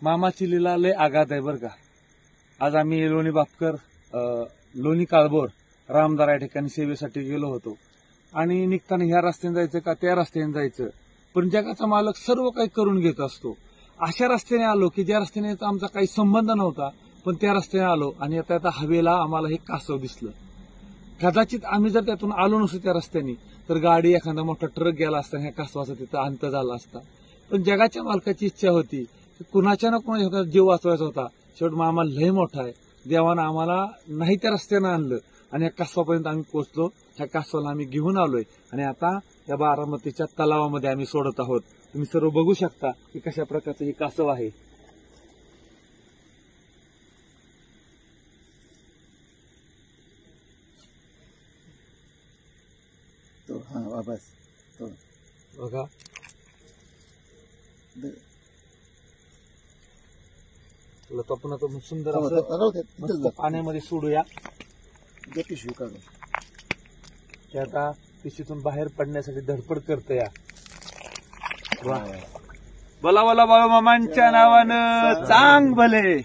मामाची लीला लय आघात आहे बरं का. आज आम्ही लोणी बापकर लोणी काळभोर रामदार या ठिकाणी सेवेसाठी गेलो होतो आणि निघताना ह्या रस्त्याने जायचं का त्या रस्त्याने जायचं, पण जगाचा मालक सर्व काही करून घेत असतो. अशा रस्त्याने आलो की ज्या रस्त्याने आमचा काही संबंध नव्हता, पण त्या रस्त्याने आलो आणि आता हवेला आम्हाला हे कासव दिसलं. कदाचित आम्ही जर त्यातून आलो नसतो त्या रस्त्याने तर गाडी एखादा मोठा ट्रक गेला असता, ह्या कासवाचा तिथं अंत झाला असता. पण जगाच्या मालकाची इच्छा होती की कुणाच्या ना कुणाच्या जीव वाचवायचा होता. शेवट मामा लय मोठा आहे, देवानं आम्हाला नाही त्या रस्त्यानं आणलं आणि या कासवापर्यंत आम्ही पोहोचलो. ह्या कासवाला आम्ही घेऊन आलोय आणि आता या बारामतीच्या तलावामध्ये आम्ही सोडत आहोत. तुम्ही सर्व बघू शकता की कशा प्रकारचं हे कासव आहे. बघा आपण आता सुंदर असं पाण्यामध्ये सोडूया. ते आता पिशीतून बाहेर पडण्यासाठी धडपड करते या. बोला बोला बाळू मामांच्या नावानं चांग भले.